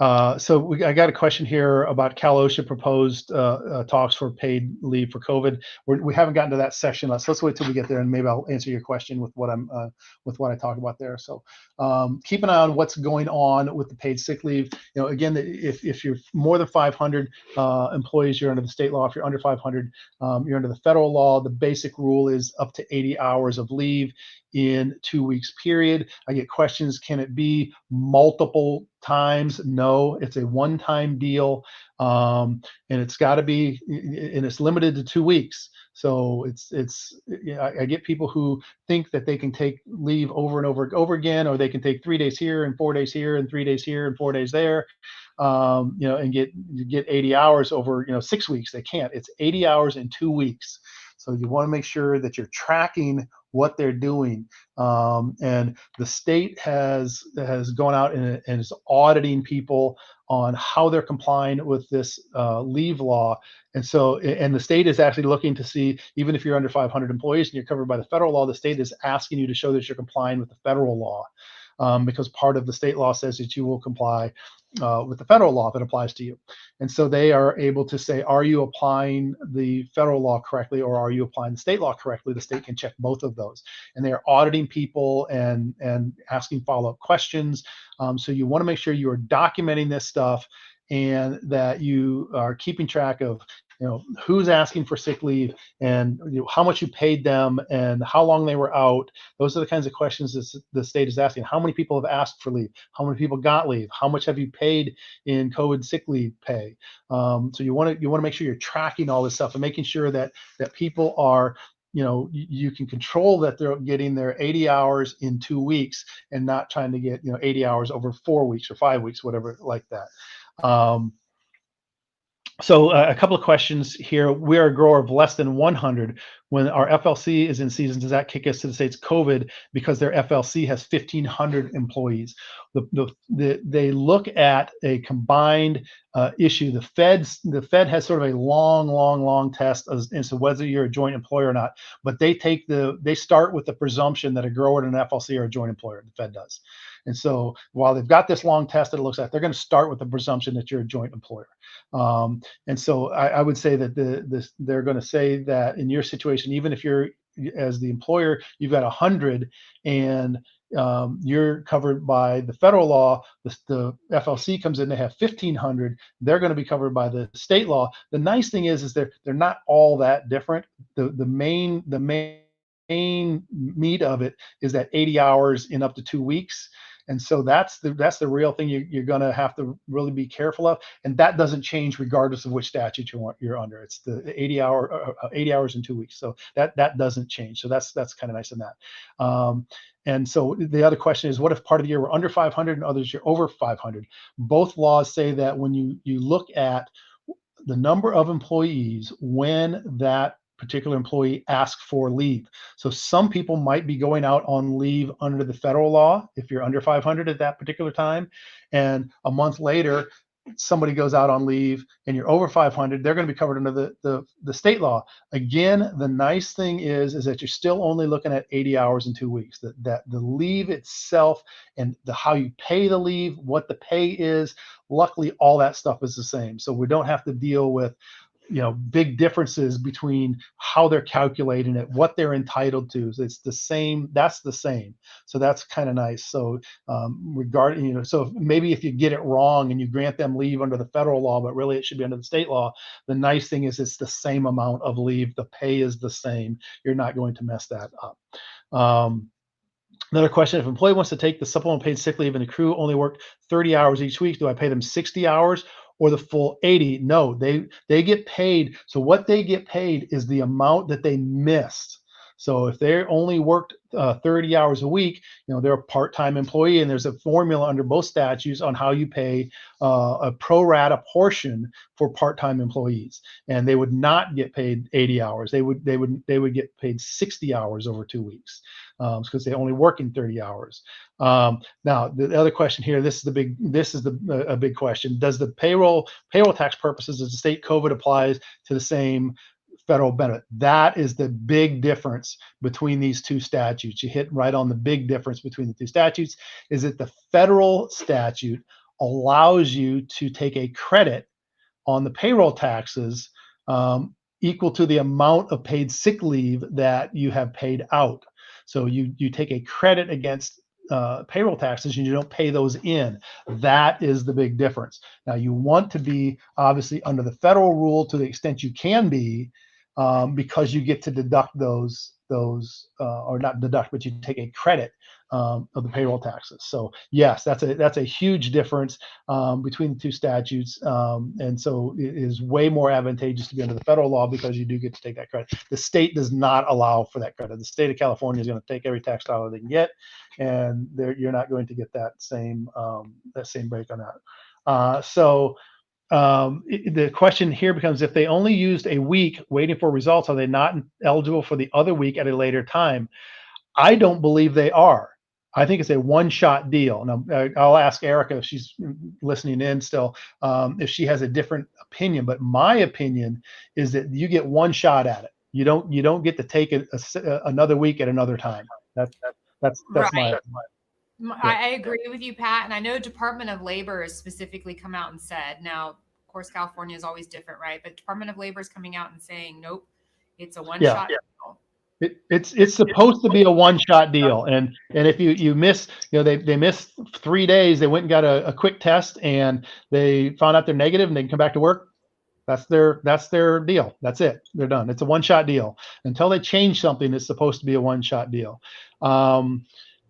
So I got a question here about Cal OSHA proposed talks for paid leave for COVID. We haven't gotten to that section. Let's wait till we get there, and maybe I'll answer your question with what I talk about there. So keep an eye on what's going on with the paid sick leave. Again, if you're more than 500 employees, you're under the state law. If you're under 500, you're under the federal law. The basic rule is up to 80 hours of leave in 2 weeks period. I get questions, can it be multiple times? No, it's a one-time deal, and it's got to be, and it's limited to 2 weeks. So I get people who think that they can take leave over and over again, or they can take 3 days here and 4 days here and 3 days here and 4 days there, and get 80 hours over 6 weeks. They can't. It's 80 hours in 2 weeks. So you want to make sure that you're tracking what they're doing. And the state has gone out and is auditing people on how they're complying with this leave law. And so, and the state is actually looking to see, even if you're under 500 employees and you're covered by the federal law, the state is asking you to show that you're complying with the federal law, because part of the state law says that you will comply with the federal law that applies to you. And so they are able to say, are you applying the federal law correctly, or are you applying the state law correctly? The state can check both of those. And they are auditing people and asking follow-up questions. So you want to make sure you are documenting this stuff, and that you are keeping track of, who's asking for sick leave, and how much you paid them, and how long they were out. Those are the kinds of questions that the state is asking. How many people have asked for leave? How many people got leave? How much have you paid in COVID sick leave pay? So you want to make sure you're tracking all this stuff and making sure that people are, you can control that they're getting their 80 hours in 2 weeks, and not trying to get 80 hours over 4 weeks or 5 weeks, whatever like that. So a couple of questions here. We are a grower of less than 100. When our FLC is in season, does that kick us to the state's COVID because their FLC has 1,500 employees? They look at a combined issue. The Fed has sort of a long test as to whether you're a joint employer or not. But they start with the presumption that a grower and an FLC are a joint employer. The Fed does. And so while they've got this long test that it looks at, they're going to start with the presumption that you're a joint employer. And so I would say that they're going to say that in your situation, even if you're, as the employer, you've got 100 and you're covered by the federal law, the FLC comes in, they have 1,500, they're going to be covered by the state law. The nice thing is they're not all that different. The main meat of it is that 80 hours in up to 2 weeks. And so that's the real thing you're going to have to really be careful of, and that doesn't change regardless of which statute you're under. It's the 80 hours in 2 weeks, so that doesn't change. So that's kind of nice in that. And so the other question is, what if part of the year we're under 500 and others you're over 500? Both laws say that when you look at the number of employees when that particular employee asks for leave. So some people might be going out on leave under the federal law if you're under 500 at that particular time, and a month later somebody goes out on leave and you're over 500, they're going to be covered under the state law. Again, the nice thing is that you're still only looking at 80 hours in 2 weeks. That the leave itself and how you pay the leave, what the pay is, luckily all that stuff is the same. So we don't have to deal with big differences between how they're calculating it, what they're entitled to. It's the same. That's the same. So that's kind of nice. So regarding, so maybe if you get it wrong and you grant them leave under the federal law, but really it should be under the state law, the nice thing is it's the same amount of leave. The pay is the same. You're not going to mess that up. Another question, if an employee wants to take the supplemental paid sick leave and the crew only worked 30 hours each week, do I pay them 60 hours or the full 80? No, they get paid. So what they get paid is the amount that they missed. So if they only worked 30 hours a week, they're a part-time employee, and there's a formula under both statutes on how you pay a pro rata portion for part-time employees, and they would not get paid 80 hours. They would get paid 60 hours over 2 weeks because they're only working 30 hours. Now the other question here, this is a big question. Does the payroll tax purposes, does the state COVID applies to the same federal benefit? That is the big difference between these two statutes. You hit right on the big difference between the two statutes, is that the federal statute allows you to take a credit on the payroll taxes equal to the amount of paid sick leave that you have paid out. So you take a credit against payroll taxes and you don't pay those in. That is the big difference. Now you want to be obviously under the federal rule to the extent you can be, because you get to deduct those or not deduct, but you take a credit of the payroll taxes. So yes, that's a huge difference between the two statutes, and so it is way more advantageous to be under the federal law because you do get to take that credit. The state does not allow for that credit. The state of California is going to take every tax dollar they can get, and you're not going to get that same break on that. The question here becomes, if they only used a week waiting for results, are they not eligible for the other week at a later time? I don't believe they are. I think it's a one-shot deal. Now, I'll ask Erica if she's listening in still, if she has a different opinion. But my opinion is that you get one shot at it. You don't get to take it another week at another time. That's Right. my. I agree with you, Pat. And I know Department of Labor has specifically come out and said, now, of course, California is always different, right? But Department of Labor is coming out and saying, nope, it's a one-shot deal. It's supposed to be a one-shot deal, and if you miss, they missed 3 days, they went and got a quick test, and they found out they're negative, and they can come back to work. That's their deal. That's it. They're done. It's a one-shot deal until they change something. It's supposed to be a one-shot deal.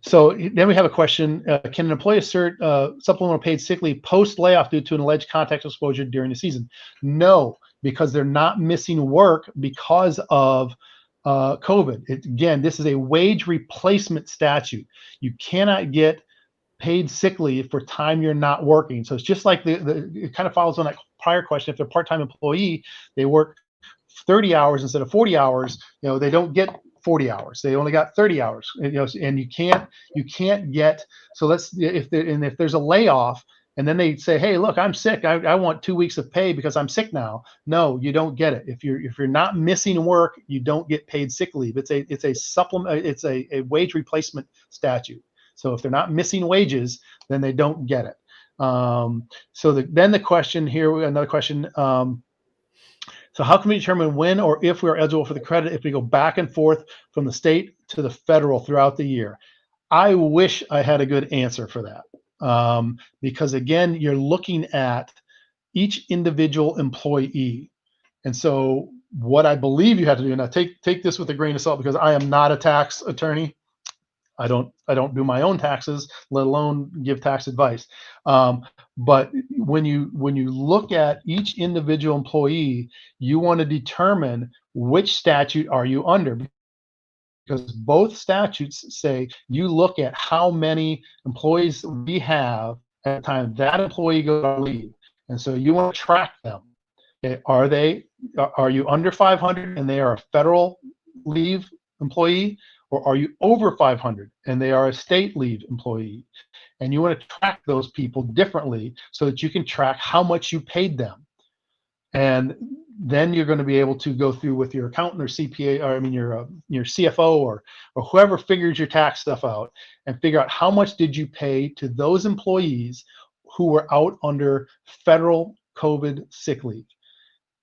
So then we have a question: can an employee assert supplemental paid sick leave post layoff due to an alleged contact exposure during the season? No, because they're not missing work because of COVID. Again, this is a wage replacement statute. You cannot get paid sick leave for time you're not working. So it's just like it kind of follows on that prior question. If they're a part-time employee, they work 30 hours instead of 40 hours, they don't get 40 hours. They only got 30 hours, and you can't get, so if there's a layoff, and then they say, hey, look, I'm sick. I want 2 weeks of pay because I'm sick now. No, you don't get it. If you're not missing work, you don't get paid sick leave. It's a supplement. It's a wage replacement statute. So if they're not missing wages, then they don't get it. Then the question here, another question. So how can we determine when or if we are eligible for the credit if we go back and forth from the state to the federal throughout the year? I wish I had a good answer for that. Because again, you're looking at each individual employee. And so what I believe you have to do, now take this with a grain of salt, because I am not a tax attorney. I don't do my own taxes, let alone give tax advice. But when you look at each individual employee, you want to determine which statute are you under, because both statutes say you look at how many employees we have at the time that employee goes on leave, and so you want to track them. Okay, are you under 500 and they are a federal leave employee, or are you over 500 and they are a state leave employee? And you want to track those people differently so that you can track how much you paid them. And then you're going to be able to go through with your accountant or CPA, or your CFO or whoever figures your tax stuff out, and figure out how much did you pay to those employees who were out under federal COVID sick leave,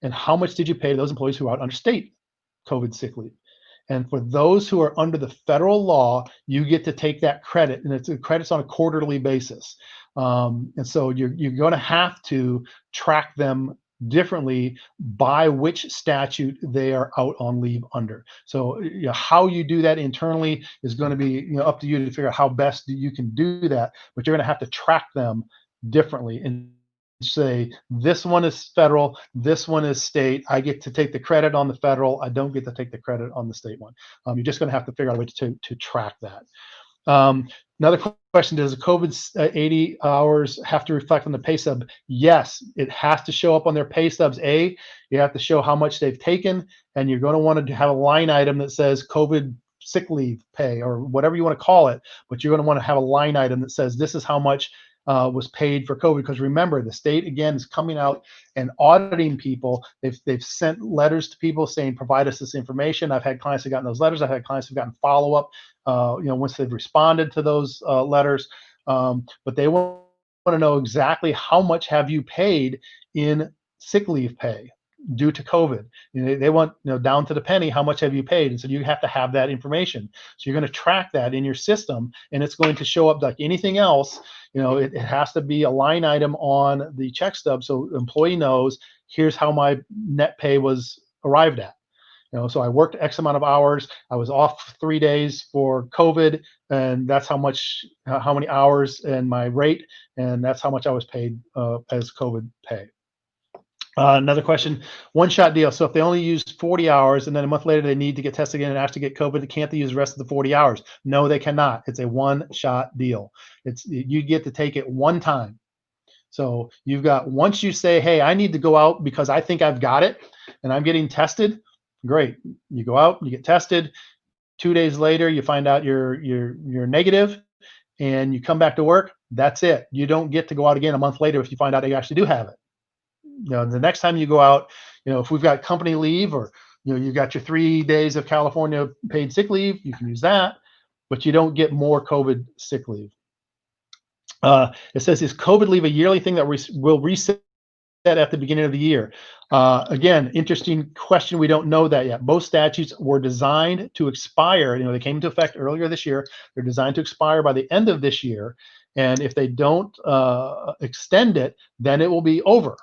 and how much did you pay to those employees who are out under state COVID sick leave. And for those who are under the federal law, you get to take that credit, and it's credits on a quarterly basis. And so you're going to have to track them differently by which statute they are out on leave under. So how you do that internally is going to be up to you to figure out how best you can do that, but you're going to have to track them differently and say, this one is federal, this one is state. I get to take the credit on the federal, I don't get to take the credit on the state one. You're just going to have to figure out a way to track that. Another question: does a COVID 80 hours have to reflect on the pay stub? Yes, it has to show up on their pay stubs. You have to show how much they've taken, and you're going to want to have a line item that says COVID sick leave pay, or whatever you want to call it, but you're going to want to have a line item that says this is how much was paid for COVID. Because remember, the state again is coming out and auditing people. They've sent letters to people saying, provide us this information. I've had clients who've gotten those letters. I've had clients who've gotten follow-up once they've responded to those letters. But they want to know exactly how much have you paid in sick leave pay due to COVID. They want down to the penny, how much have you paid? And so you have to have that information. So you're going to track that in your system, and it's going to show up like anything else. It has to be a line item on the check stub, so the employee knows, here's how my net pay was arrived at. So I worked X amount of hours. I was off 3 days for COVID, and that's how many hours and my rate, and that's how much I was paid as COVID pay. Another question: one-shot deal. So if they only use 40 hours and then a month later they need to get tested again and actually get COVID, can't they use the rest of the 40 hours? No, they cannot. It's a one-shot deal. You get to take it one time. So you've got, once you say, hey, I need to go out because I think I've got it and I'm getting tested, great. You go out, you get tested, 2 days later you find out you're negative, and you come back to work, that's it. You don't get to go out again a month later if you find out you actually do have it. The next time you go out, if we've got company leave, or you've got your 3 days of California paid sick leave, you can use that, but you don't get more COVID sick leave. It says, is COVID leave a yearly thing that will reset at the beginning of the year? Again, interesting question. We don't know that yet. Both statutes were designed to expire. They came into effect earlier this year. They're designed to expire by the end of this year. And if they don't extend it, then it will be over.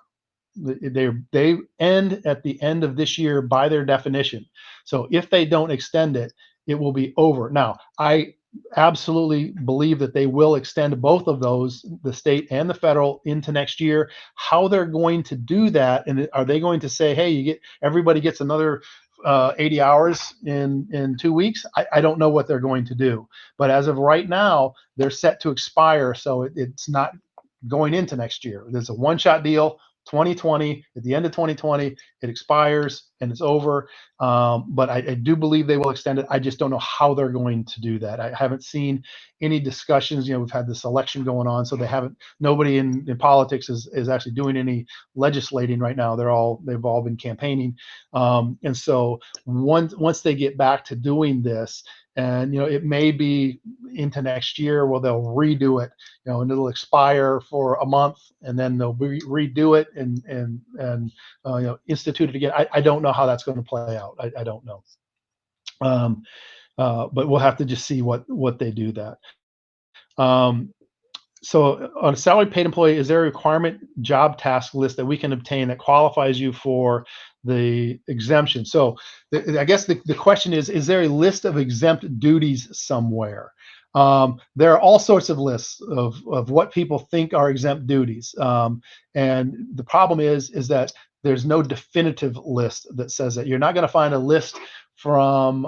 They end at the end of this year by their definition. So if they don't extend it, it will be over. Now, I absolutely believe that they will extend both of those, the state and the federal, into next year. How they're going to do that, and are they going to say, hey, everybody gets another 80 hours in 2 weeks? I don't know what they're going to do. But as of right now, they're set to expire, so it's not going into next year. There's a one-shot deal. 2020, at the end of 2020, it expires and it's over. But I do believe they will extend it. I just don't know how they're going to do that. I haven't seen any discussions. We've had this election going on, so nobody in politics is actually doing any legislating right now. They've all been campaigning. And so once they get back to doing this, and it may be into next year where they'll redo it, and it'll expire for a month, and then they'll redo it and institute it again. I don't know how that's going to play out. I don't know. But we'll have to just see what they do that. So on a salary paid employee, is there a requirement job task list that we can obtain that qualifies you for the exemption? So I guess the question is there a list of exempt duties somewhere? There are all sorts of lists of what people think are exempt duties. And the problem is that there's no definitive list that says that. You're not going to find a list from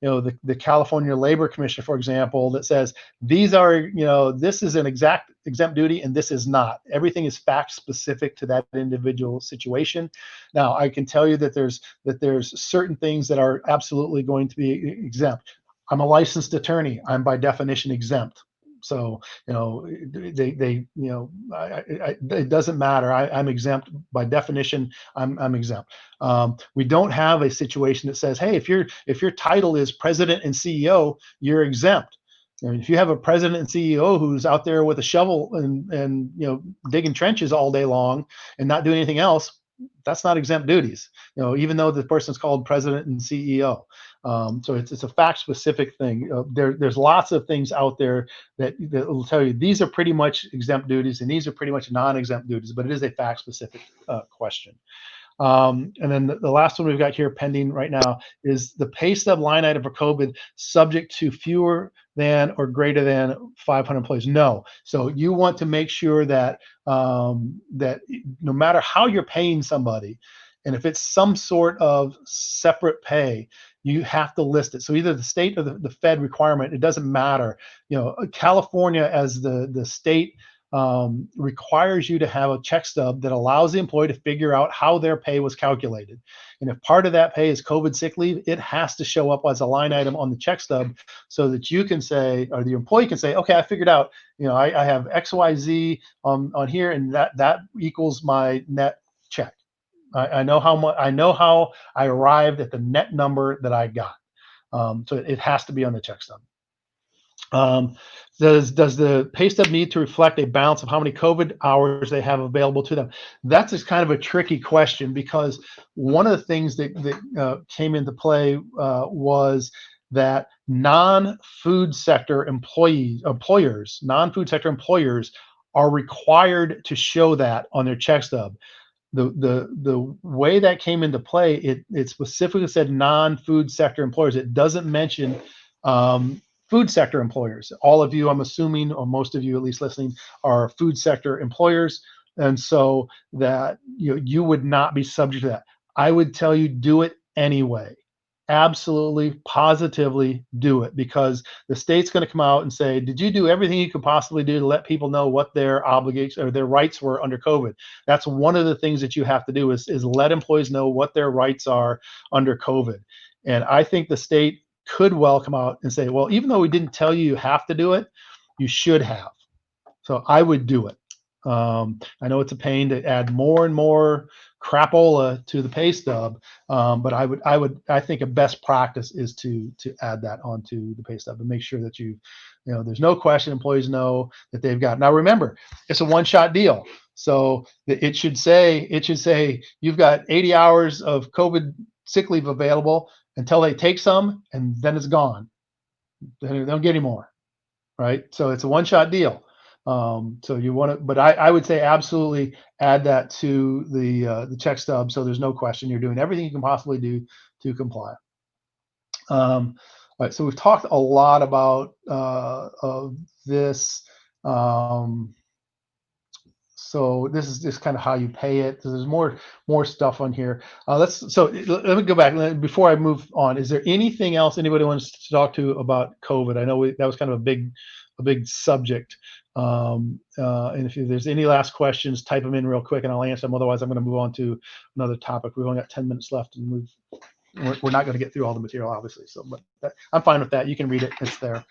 the California Labor Commission, for example, that says these are, this is an exact exempt duty and this is not. Everything is fact specific to that individual situation. Now, I can tell you that there's certain things that are absolutely going to be exempt. I'm a licensed attorney. I'm by definition exempt. So, it doesn't matter. I'm exempt by definition. I'm exempt. We don't have a situation that says, hey, if your title is president and CEO, you're exempt. If you have a president and CEO who's out there with a shovel and digging trenches all day long and not doing anything else, that's not exempt duties. Even though the person's called president and CEO. So it's a fact-specific thing. There's lots of things out there that will tell you these are pretty much exempt duties and these are pretty much non-exempt duties, but it is a fact-specific question. And then the last one we've got here pending right now is the pay stub line item for COVID subject to fewer than or greater than 500 employees. No. So you want to make sure that that no matter how you're paying somebody, and if it's some sort of separate pay, you have to list it. So either the state or the Fed requirement, it doesn't matter. California as the state requires you to have a check stub that allows the employee to figure out how their pay was calculated. And if part of that pay is COVID sick leave, it has to show up as a line item on the check stub so that you can say, or the employee can say, okay, I figured out, I have XYZ on here, and that equals my net check. I know how much. I know how I arrived at the net number that I got. So it has to be on the check stub. Does the pay stub need to reflect a balance of how many COVID hours they have available to them? That's just kind of a tricky question, because one of the things that came into play was that non-food sector employers are required to show that on their check stub. The way that came into play, it specifically said non-food sector employers. It doesn't mention food sector employers. All of you, I'm assuming, or most of you at least listening, are food sector employers, and so that you would not be subject to that. I would tell you, do it anyway. Absolutely, positively do it, because the state's going to come out and say, did you do everything you could possibly do to let people know what their obligations or their rights were under COVID? That's one of the things that you have to do is let employees know what their rights are under COVID. And I think the state could well come out and say, well, even though we didn't tell you you have to do it, you should have. So I would do it. I know it's a pain to add more and more crapola to the pay stub, but I think a best practice is to add that onto the pay stub and make sure that there's no question employees know that they've got. Now remember, it's a one-shot deal, so it should say you've got 80 hours of COVID sick leave available until they take some, and then it's gone. They don't get any more, right? So it's a one-shot deal. So you want to, but I would say absolutely add that to the check stub, so there's no question you're doing everything you can possibly do to comply. All right, so we've talked a lot about this. So this is just kind of how you pay it. So there's more stuff on here. Let me go back before I move on. Is there anything else anybody wants to talk to about COVID? I know that was kind of a big subject. And if there's any last questions, type them in real quick and I'll answer them. Otherwise, I'm going to move on to another topic. We've only got 10 minutes left, and we're not going to get through all the material, obviously. So, but I'm fine with that. You can read it. It's there.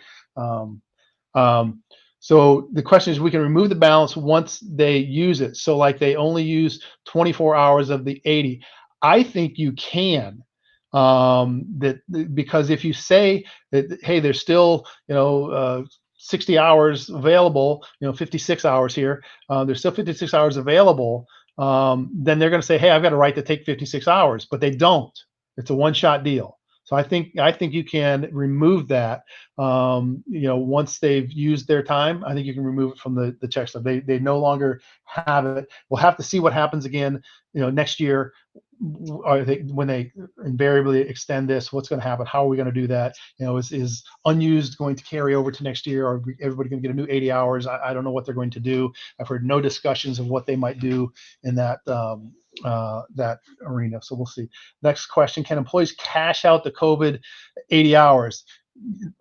So the question is, we can remove the balance once they use it. So like they only use 24 hours of the 80. I think you can, because if you say that, hey, there's still, 60 hours available, 56 hours here, there's still 56 hours available, then they're going to say, hey, I've got a right to take 56 hours, but they don't. It's a one-shot deal. So I think you can remove that, once they've used their time. I think you can remove it from the check stub. They no longer have it. We'll have to see what happens again, next year. When they invariably extend this, what's going to happen? How are we going to do that? Is unused going to carry over to next year, or everybody going to get a new 80 hours? I don't know what they're going to do. I've heard no discussions of what they might do in that arena. So we'll see. Next question: can employees cash out the COVID 80 hours?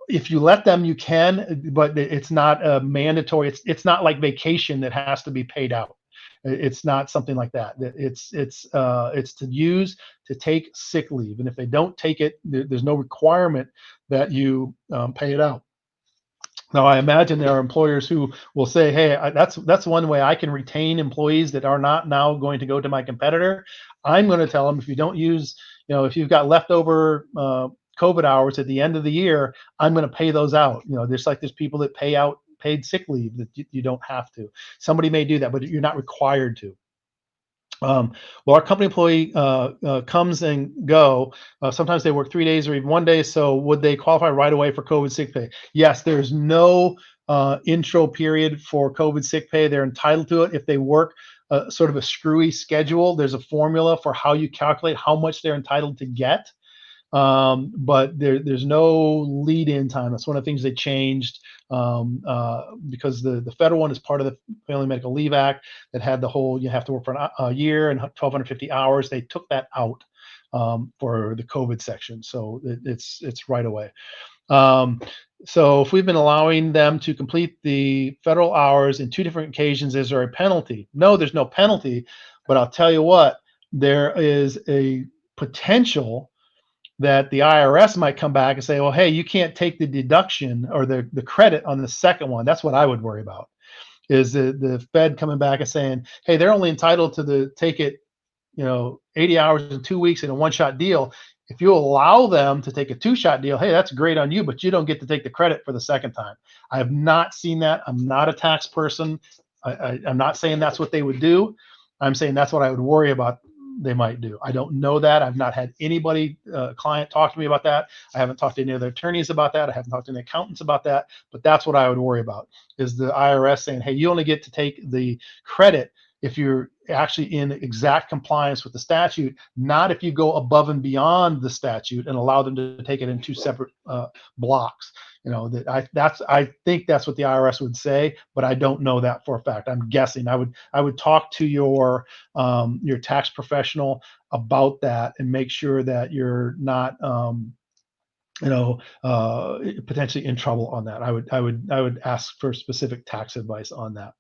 If you let them, you can, but it's not mandatory. It's not like vacation that has to be paid out. It's not something like that. It's to use to take sick leave, and if they don't take it, there's no requirement that you pay it out. Now, I imagine there are employers who will say, hey, that's one way I can retain employees that are not now going to go to my competitor. I'm going to tell them, if you don't use, if you've got leftover COVID hours at the end of the year, I'm going to pay those out. There's people that pay out paid sick leave that you don't have to. Somebody may do that, but you're not required to. Well, our company employee comes and go. Sometimes they work 3 days or even 1 day. So would they qualify right away for COVID sick pay? Yes, there's no intro period for COVID sick pay. They're entitled to it if they work sort of a screwy schedule. There's a formula for how you calculate how much they're entitled to get. But there's no lead-in time. That's one of the things they changed because the federal one is part of the Family Medical Leave Act that had the whole, you have to work for a year and 1,250 hours. They took that out for the COVID section. So it's right away. So if we've been allowing them to complete the federal hours in 2 different occasions, is there a penalty? No, there's no penalty, but I'll tell you what, there is a potential that the IRS might come back and say, well, hey, you can't take the deduction or the credit on the second one. That's what I would worry about, is the Fed coming back and saying, hey, they're only entitled to take it, 80 hours in 2 weeks in a one-shot deal. If you allow them to take a 2-shot deal, hey, that's great on you, but you don't get to take the credit for the second time. I have not seen that. I'm not a tax person. I'm not saying that's what they would do. I'm saying that's what I would worry about they might do. I don't know that. I've not had anybody, client, talk to me about that. I haven't talked to any other attorneys about that. I haven't talked to any accountants about that. But that's what I would worry about, is the IRS saying, hey, you only get to take the credit if you're actually in exact compliance with the statute, not if you go above and beyond the statute and allow them to take it in 2 separate blocks. I think that's what the IRS would say, but I don't know that for a fact. I'm guessing. I would talk to your tax professional about that and make sure that you're not potentially in trouble on that. I would ask for specific tax advice on that.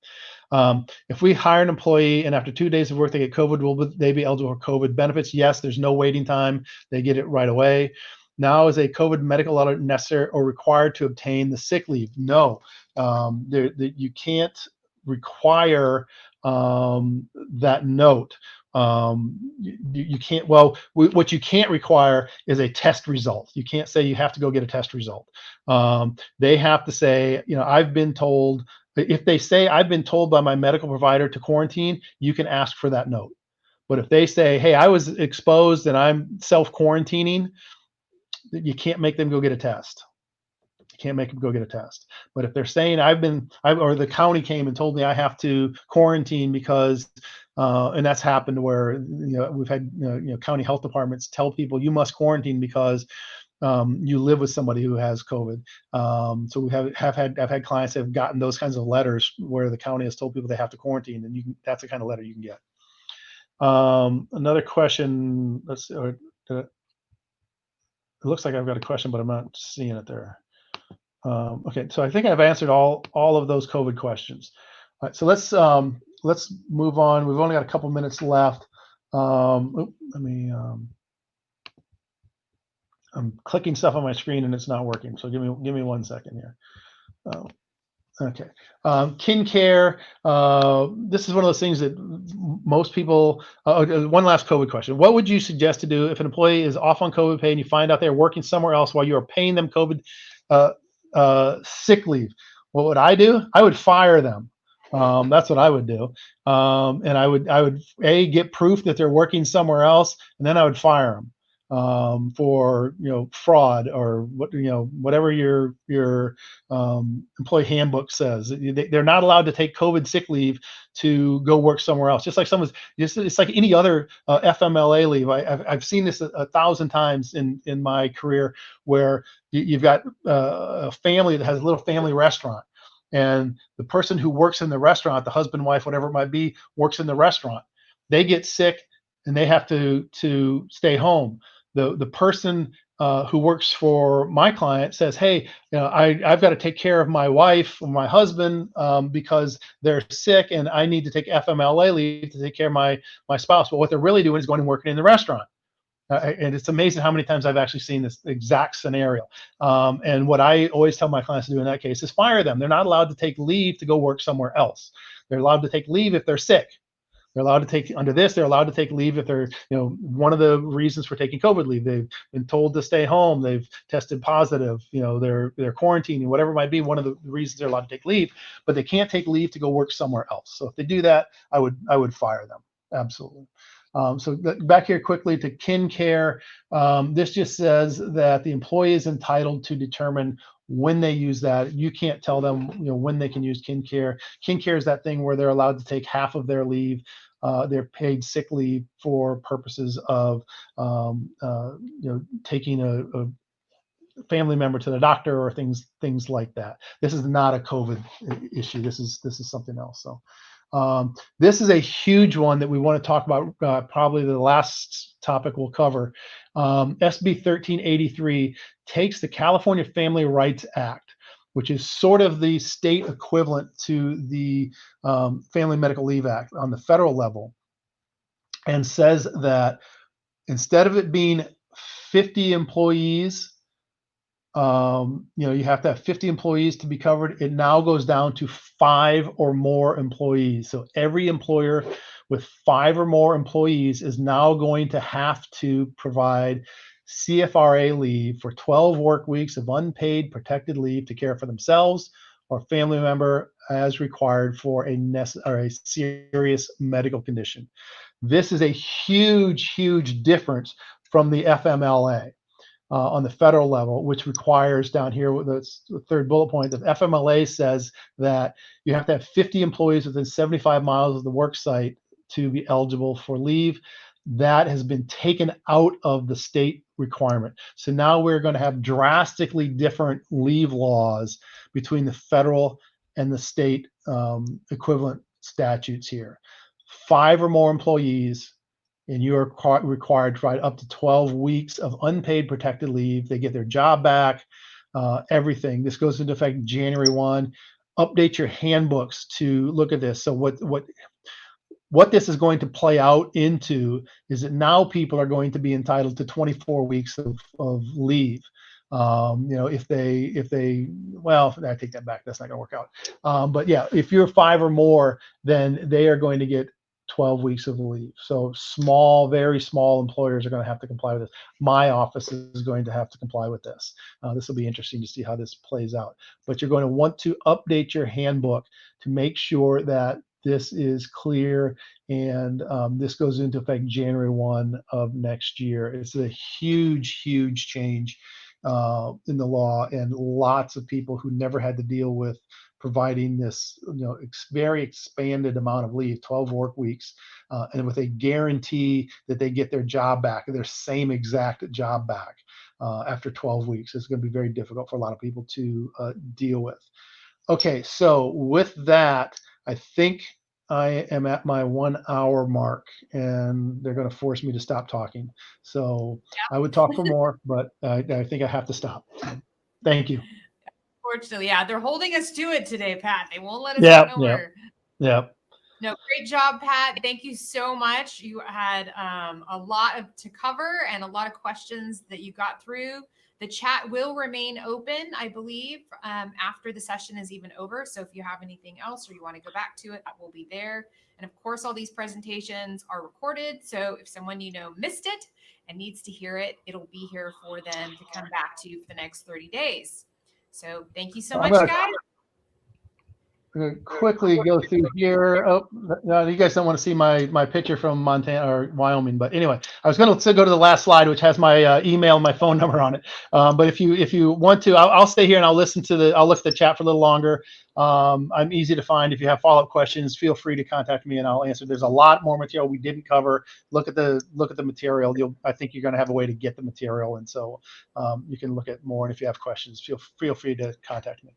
If we hire an employee and after 2 days of work they get COVID, will they be eligible for COVID benefits? Yes, there's no waiting time. They get it right away. Now is a COVID medical audit necessary or required to obtain the sick leave? No, you can't require that note. You can't, well, what you can't require is a test result. You can't say you have to go get a test result. They have to say, I've been told, if they say I've been told by my medical provider to quarantine, you can ask for that note. But if they say, hey, I was exposed and I'm self-quarantining, you can't make them go get a test. You can't make them go get a test. But if they're saying or the county came and told me I have to quarantine because, and that's happened where we've had county health departments tell people you must quarantine because you live with somebody who has COVID. So I've had clients that have gotten those kinds of letters where the county has told people they have to quarantine, and that's the kind of letter you can get. Another question. Let's see. It looks like I've got a question, but I'm not seeing it there. Okay, so I think I've answered all of those COVID questions. All right, so let's move on. We've only got a couple minutes left. I'm clicking stuff on my screen and it's not working. So give me 1 second here. Okay. Kin care. This is one of those things that most people, one last COVID question. What would you suggest to do if an employee is off on COVID pay and you find out they're working somewhere else while you are paying them COVID sick leave? What would I do? I would fire them. That's what I would do. And I would get proof that they're working somewhere else, and then I would fire them. For fraud or whatever your employee handbook says. They're not allowed to take COVID sick leave to go work somewhere else. Just like it's like any other FMLA leave. I've seen this 1,000 times in my career where you've got a family that has a little family restaurant, and the person who works in the restaurant, the husband, wife, whatever it might be, works in the restaurant. They get sick and they have to stay home. The person who works for my client says, hey, I've got to take care of my wife or my husband because they're sick and I need to take FMLA leave to take care of my spouse. But what they're really doing is going and working in the restaurant. And it's amazing how many times I've actually seen this exact scenario. And what I always tell my clients to do in that case is fire them. They're not allowed to take leave to go work somewhere else. They're allowed to take leave if they're sick. They're allowed to take they're allowed to take leave if they're, one of the reasons for taking COVID leave, they've been told to stay home, they've tested positive, they're quarantining, whatever it might be, one of the reasons they're allowed to take leave, but they can't take leave to go work somewhere else. So if they do that, I would fire them. Absolutely. So back here quickly to kin care. This just says that the employee is entitled to determine when they use that. You can't tell them when they can use kin care. Kin care is that thing where they're allowed to take half of their leave, their paid sick leave, for purposes of taking a family member to the doctor or things like that. This is not a COVID issue. This is something else. So this is a huge one that we want to talk about. Probably the last topic we'll cover. SB 1383 takes the California Family Rights Act, which is sort of the state equivalent to the Family Medical Leave Act on the federal level, and says that instead of it being 50 employees, you have to have 50 employees to be covered. It now goes down to 5 or more employees. So every employer with 5 or more employees is now going to have to provide CFRA leave for 12 work weeks of unpaid protected leave to care for themselves or family member as required for a serious medical condition. This is a huge difference from the FMLA. On the federal level, which requires down here, the third bullet point, the FMLA says that you have to have 50 employees within 75 miles of the work site to be eligible for leave. That has been taken out of the state requirement. So now we're going to have drastically different leave laws between the federal and the state equivalent statutes here. 5 or more employees, and you are required to provide up to 12 weeks of unpaid protected leave. They get their job back, everything. This goes into effect January 1. Update your handbooks to look at this. So what what this is going to play out into is that now people are going to be entitled to 24 weeks of leave. If they, well, I take that back. That's not going to work out. But yeah, if you're 5 or more, then they are going to get 12 weeks of leave. So very small employers are going to have to comply with this. My office is going to have to comply with this. This will be interesting to see how this plays out. But you're going to want to update your handbook to make sure that this is clear, and this goes into effect January 1 of next year. It's a huge, huge change in the law, and lots of people who never had to deal with providing this, very expanded amount of leave, 12 work weeks, and with a guarantee that they get their job back, their same exact job back after 12 weeks. It's going to be very difficult for a lot of people to deal with. Okay, so with that, I think I am at my 1 hour mark, and they're going to force me to stop talking. So I would talk for more, but I think I have to stop. Thank you. Fortunately, yeah, they're holding us to it today, Pat. They won't let us go nowhere. Yeah. No, great job, Pat. Thank you so much. You had a lot to cover and a lot of questions that you got through. The chat will remain open, I believe, after the session is even over. So if you have anything else or you want to go back to it, that will be there. And of course, all these presentations are recorded. So if someone missed it and needs to hear it, it'll be here for them to come back to for the next 30 days. So thank you so much, guys. I'm going to quickly go through here. Oh, no, you guys don't want to see my picture from Montana or Wyoming, but anyway, I was going to go to the last slide, which has my email and my phone number on it. But if you want to, I'll stay here and I'll look at the chat for a little longer. I'm easy to find. If you have follow-up questions, feel free to contact me and I'll answer. There's a lot more material we didn't cover. Look at the material. I think you're going to have a way to get the material, and so you can look at more. And if you have questions, feel free to contact me.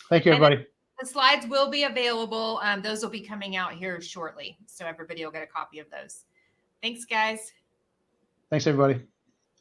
Thank you, everybody. The slides will be available. Those will be coming out here shortly, so everybody will get a copy of those. Thanks, guys. Thanks, everybody.